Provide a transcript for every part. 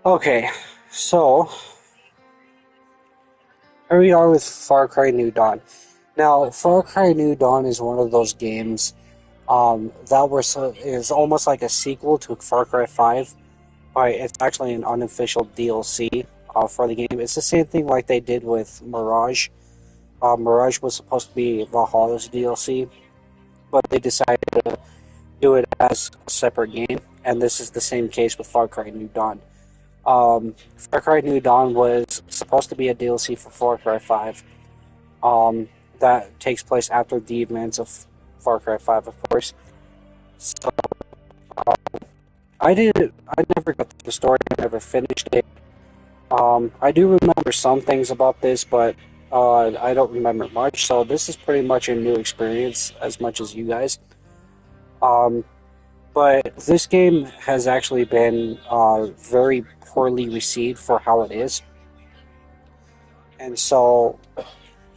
Okay, so here we are with Far Cry New Dawn. Now, Far Cry New Dawn is one of those games that is almost like a sequel to Far Cry 5. It's actually an unofficial DLC for the game. It's the same thing like they did with Mirage. Mirage was supposed to be Valhalla's DLC, but they decided to do it as a separate game, and this is the same case with Far Cry New Dawn. Far Cry New Dawn was supposed to be a DLC for Far Cry 5 that takes place after the events of Far Cry 5, of course. So I never got to the story, I never finished it. I do remember some things about this, but I don't remember much, so this is pretty much a new experience as much as you guys. Um, but this game has actually been very poorly received for how it is, and so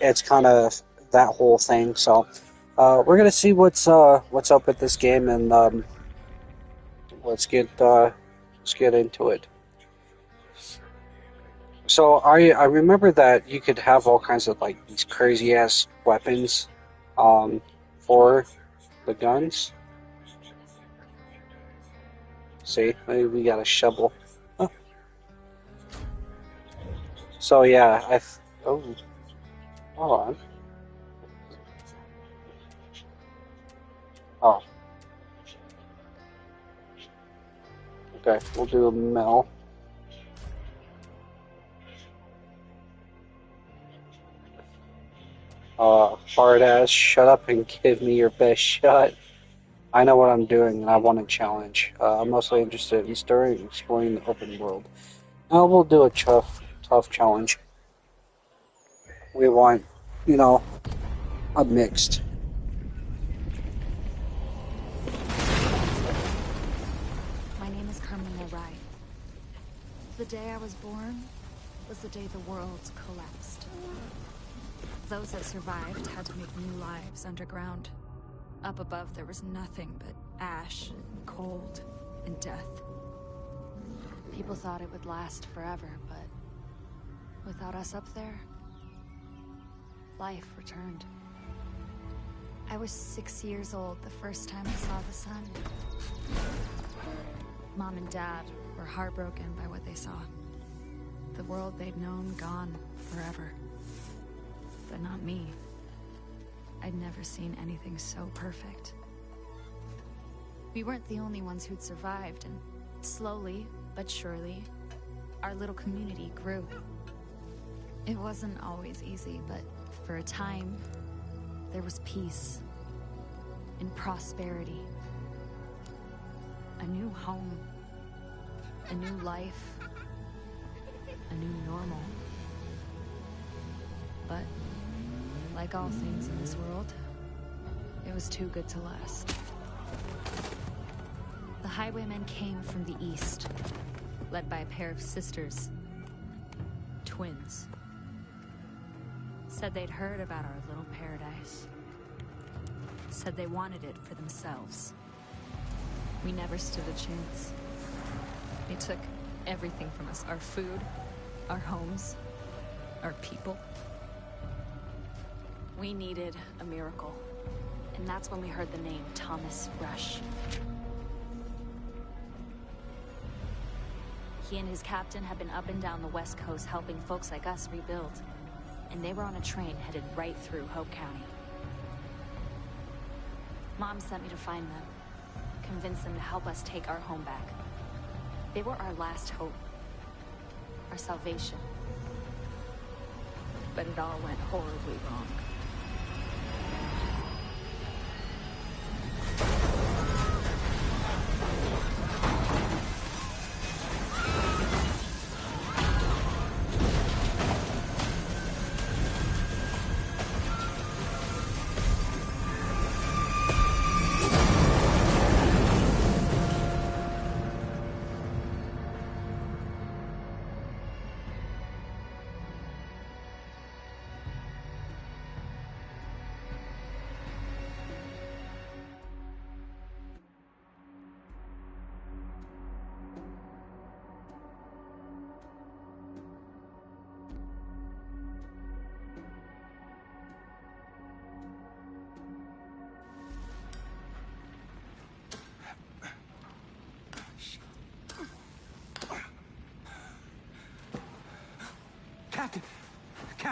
it's kind of that whole thing. So we're gonna see what's up with this game, and let's get let's get into it. So I remember that you could have all kinds of like these crazy ass weapons um, for the guns. See, maybe we got a shovel. Huh. So yeah, oh, hold on. Oh, okay, we'll do a mill. Hard ass, shut up and give me your best shot. I know what I'm doing, and I want a challenge. I'm mostly interested in stirring and exploring the open world. Now we'll do a tough challenge. We want, you know, a mixed. My name is Carmina Wright. The day I was born was the day the world collapsed. Those that survived had to make new lives underground. Up above, there was nothing but ash, and cold, and death. People thought it would last forever, but without us up there, life returned. I was 6 years old the first time I saw the sun. Mom and Dad were heartbroken by what they saw. The world they'd known gone forever. But not me. I'd never seen anything so perfect. We weren't the only ones who'd survived, and slowly, but surely, our little community grew. It wasn't always easy, but for a time, there was peace and prosperity. A new home, a new life, a new normal. But like all things in this world, it was too good to last. The highwaymen came from the east, led by a pair of sisters, twins. Said they'd heard about our little paradise. Said they wanted it for themselves. We never stood a chance. They took everything from us, our food, our homes, our people. We needed a miracle, and that's when we heard the name Thomas Rush. He and his captain had been up and down the West Coast helping folks like us rebuild, and they were on a train headed right through Hope County. Mom sent me to find them, convince them to help us take our home back. They were our last hope, our salvation. But it all went horribly wrong.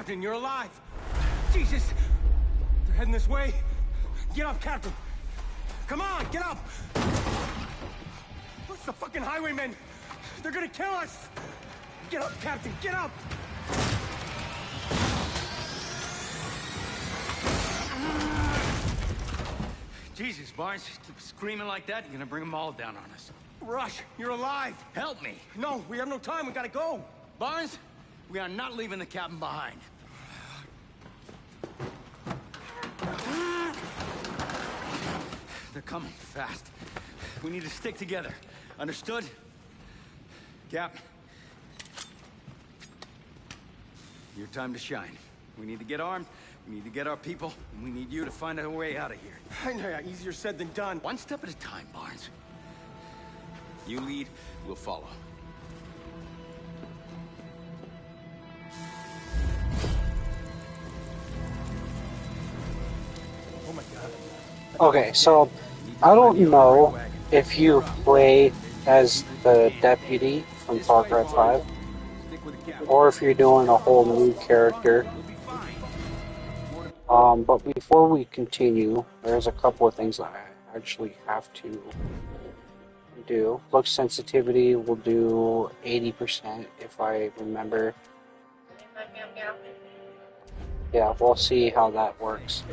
Captain, you're alive! Jesus! They're heading this way. Get up, Captain! Come on, get up! What's the fucking highwaymen? They're gonna kill us! Get up, Captain, get up! Jesus, Barnes, keep screaming like that, you're gonna bring them all down on us. Rush, you're alive! Help me! No, we have no time, we gotta go! Barnes, we are not leaving the cabin behind. They're coming fast. We need to stick together. Understood? Cap. Your time to shine. We need to get armed, we need to get our people, and we need you to find a way out of here. I know, easier said than done. One step at a time, Barnes. You lead, we'll follow. Oh my God. Okay, so I don't know if you play as the deputy from Far Cry 5, or if you're doing a whole new character. But before we continue, there's a couple of things that I actually have to do. Look sensitivity will do 80% if I remember. Yeah, we'll see how that works.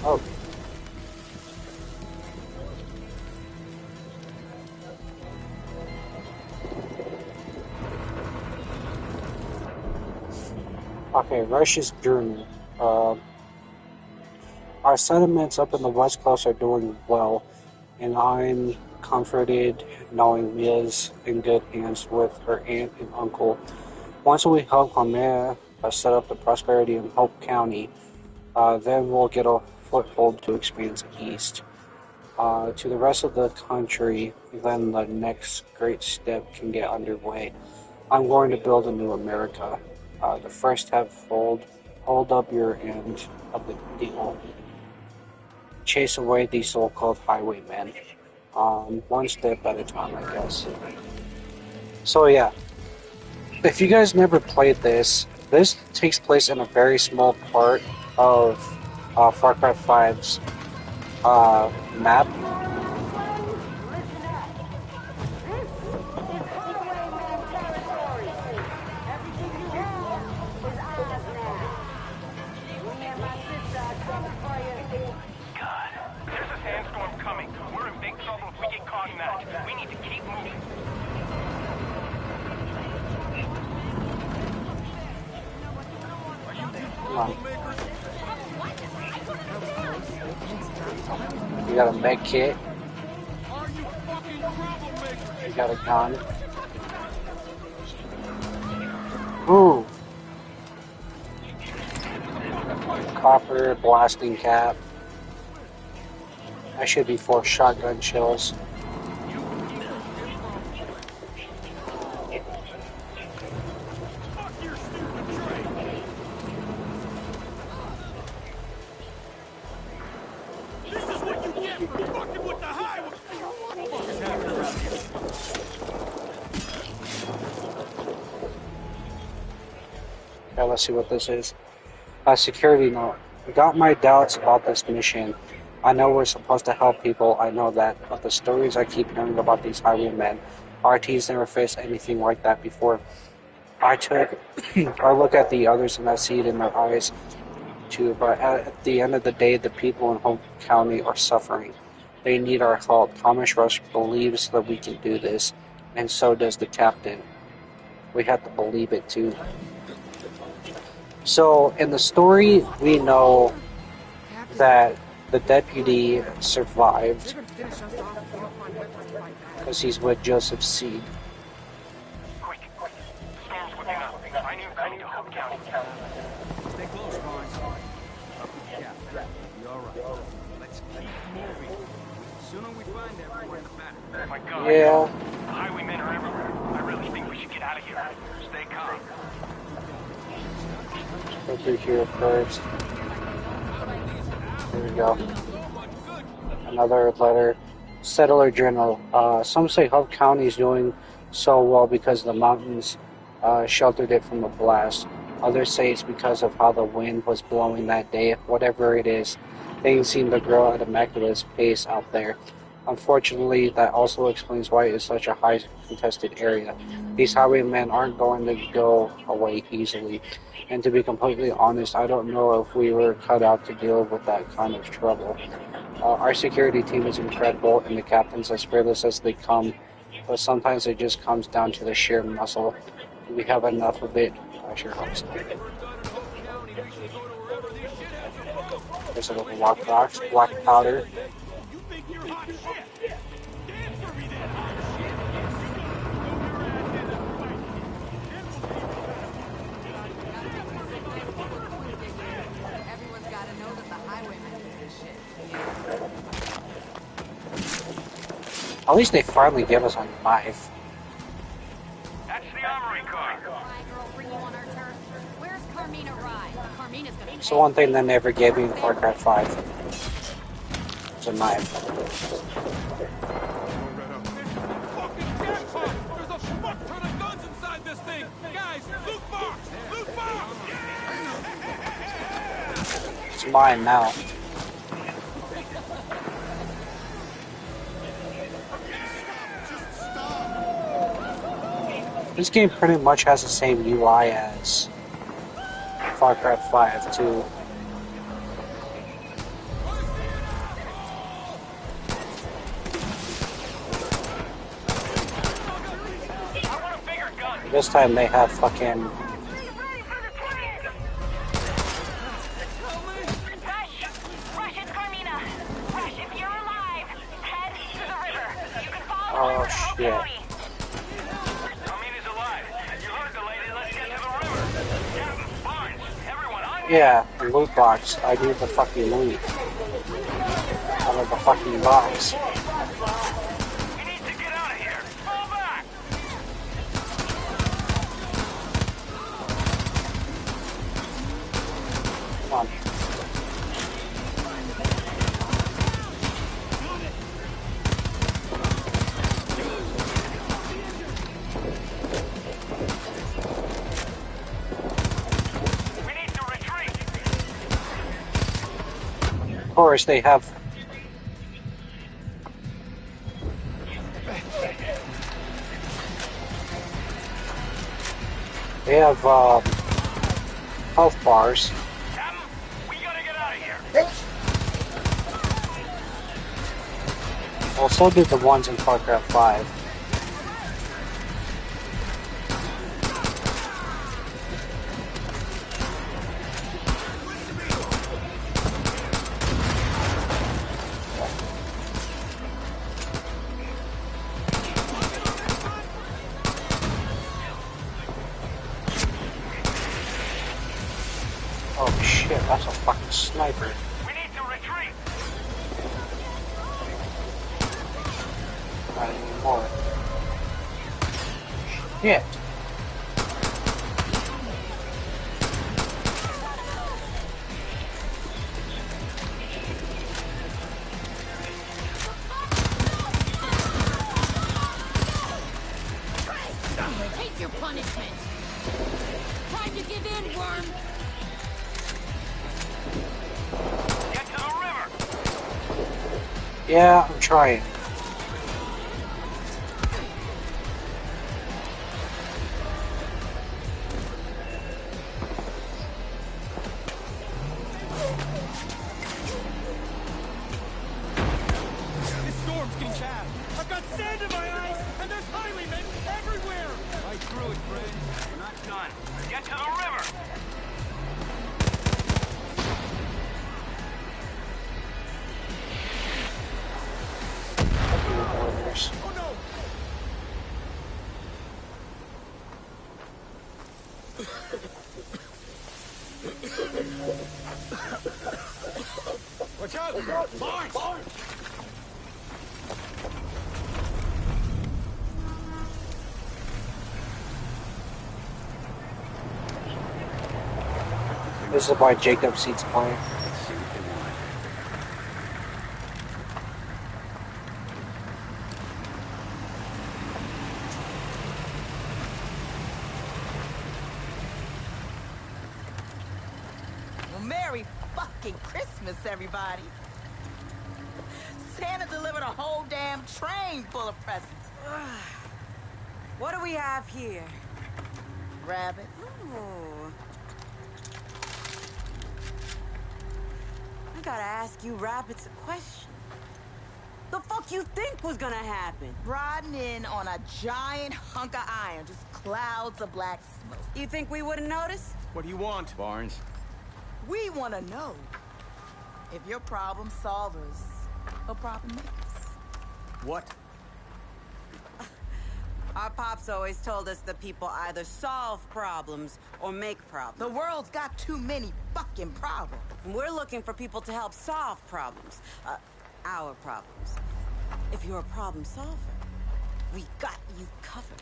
Oh. Okay, Russia's journey. Our settlements up in the West Coast are doing well, and I'm comforted knowing Mia's in good hands with her aunt and uncle. Once we help Mia set up the prosperity in Hope County, then we'll get a foothold to expand east. To the rest of the country, then the next great step can get underway. I'm going to build a new America. The first step, hold up your end of the deal. Chase away these so-called highwaymen. One step at a time, I guess. So yeah, if you guys never played this takes place in a very small part of Far Cry 5's map. You got a med kit. You got a gun. Ooh. Copper blasting cap. That should be for shotgun shells. Okay, let's see what this is. Security note. I got my doubts about this mission. I know we're supposed to help people, I know that, but the stories I keep hearing about these highwaymen, RT's never faced anything like that before. I took a look at the others and I see it in their eyes too, but at the end of the day, the people in Hope County are suffering. They need our help. Thomas Rush believes that we can do this, and so does the captain. We have to believe it too. So, in the story, we know that the deputy survived because he's with Joseph Seed. Quick, storm's looking up. I need to come to Hope County. Stay close, Barnes. Up with the cap. Be all right. Let's keep moving. The sooner we find everyone, the better. Oh my God. Yeah. The highwaymen are everywhere. I really think we should get out of here. Stay calm. Go through here first. There we go. Another letter. Settler General. Some say Hope County is doing so well because the mountains sheltered it from the blast. Others say it's because of how the wind was blowing that day. Whatever it is, things seem to grow at a miraculous pace out there. Unfortunately, that also explains why it's such a high contested area. These highwaymen aren't going to go away easily. And to be completely honest, I don't know if we were cut out to deal with that kind of trouble. Our security team is incredible, and the captain's as fearless as they come, but sometimes it just comes down to the sheer muscle. We have enough of it. I sure hope so. There's a little lock box, black powder. You think you're hot shit? Dance for me then, hot shit! Everyone's gotta know that the highwaymen do this shit. At least they finally give us a knife. That's the armory car. My girl bring you on our turf. Where's Carmina Rye? Carmina's gonna It's the one thing they never gave me in Far Cry 5. It's a knife. Fucking jackpot! There's a fuck ton of guns inside this thing! Guys, loot box! Loot box! It's mine now. This game pretty much has the same UI as Far Cry 5 too. This time they have fucking oh shit. Carmina's alive. You heard the lady. Let's get to the river. Captain, Barnes, everyone, I'm Yeah, the loot box. I need the fucking loot. Out of the fucking box. We need to get out of here. Fall back. Come on. We need to retreat. Of course, they have. They have health bars. Captain, we gotta get out of here. Well, so did the ones in Far Cry 5. Oh shit, that's a fucking sniper. We need to retreat. Not anymore. Shit. Take your punishment. Time to give in, worm. Get to the river. Yeah, I'm trying. This storm's getting bad! I've got sand in my eyes, and there's highwaymen everywhere! Right through it, friend. We're not done. Get to the river. Orders. Oh no! Watch out! Barnes! This is why Jacob seats playing. Let's see what they want. fucking Christmas, everybody. Santa delivered a whole damn train full of presents. What do we have here? Rabbits. Oh. I gotta ask you rabbits a question. The fuck you think was gonna happen? Riding in on a giant hunk of iron, just clouds of black smoke. You think we wouldn't notice? What do you want? Barnes. We want to know if you're problem solvers or problem makers. What? Our pops always told us that people either solve problems or make problems. The world's got too many fucking problems. And we're looking for people to help solve problems. Our problems. If you're a problem solver, we got you covered.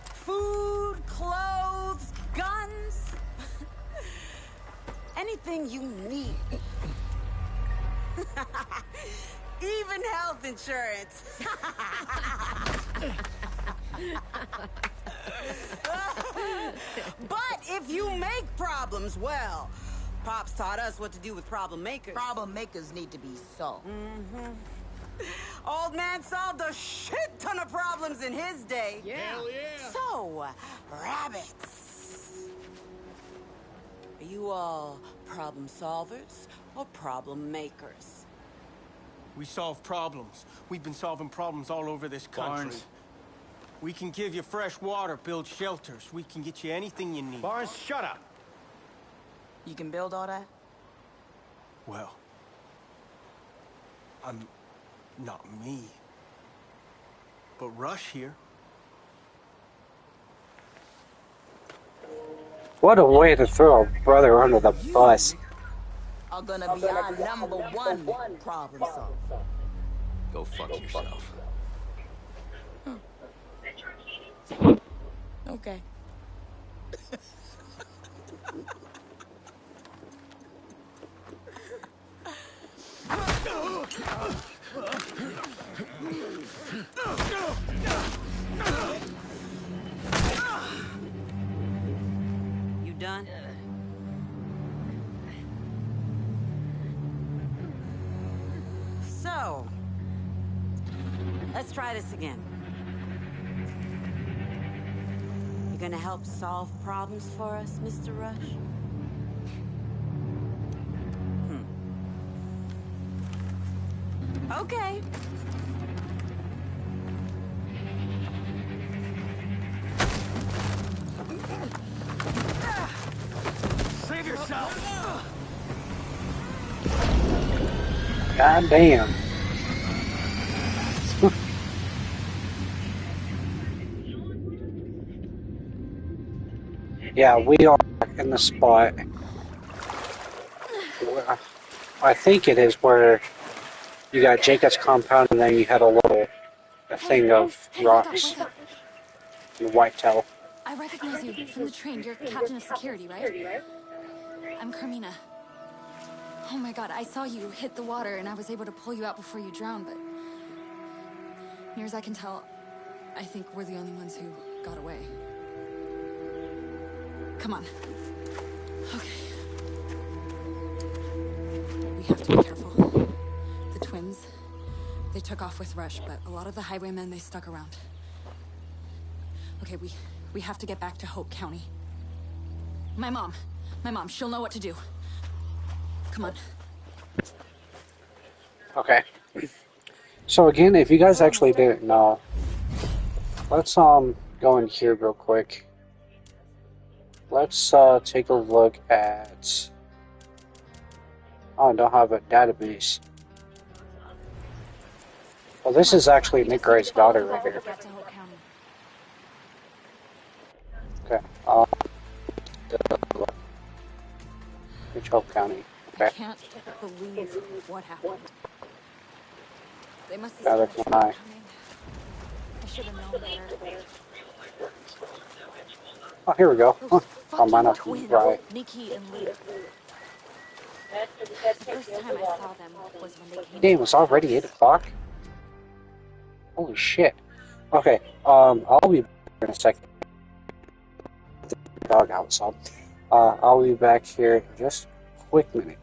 Food, clothes, guns. Anything you need. Even health insurance. But if you make problems, well, Pops taught us what to do with problem makers. Problem makers need to be solved. Old man solved a shit ton of problems in his day. Yeah. Hell yeah. So, rabbits. Are you all problem solvers or problem makers? We solve problems. We've been solving problems all over this country. Barnes. We can give you fresh water, build shelters. We can get you anything you need. Barnes, shut up. You can build all that? Well, I'm not me. But Rush here. What a way to throw a brother under the bus. Are gonna be our number one problem solver. Go fuck yourself. Okay. You done? So, let's try this again. You gonna help solve problems for us, Mr. Rush? Okay. Save yourself. God damn. Yeah, we are in the spot. I think it is where you got Jacob's compound and then you had a little thing of rocks and whitetail. I recognize you from the train. You're captain of security, right? I'm Carmina. Oh my god, I saw you hit the water and I was able to pull you out before you drowned, but near as I can tell, I think we're the only ones who got away. Come on. Okay. We have to be careful. The twins, they took off with Rush, but a lot of the highwaymen, they stuck around. Okay, we have to get back to Hope County. My mom, she'll know what to do. Come on. Okay. So again, if you guys actually didn't know, let's go in here real quick. Let's take a look at. Oh, I don't have a database. Well, this is actually Nick Gray's daughter right here. Get to Hope County. Okay. Which Hope County? I Okay. can't believe what happened. They must have Neither seen can the I. train coming. I should have known better. Oh, here we go. Those Huh. Oh, mine fucking up twins, right. Nikki and Lee. The first time I saw them was when they came. Damn, it's already 8 o'clock? Holy shit. Okay, I'll be back in a second. Dog out, so I'll be back here in just quick minute.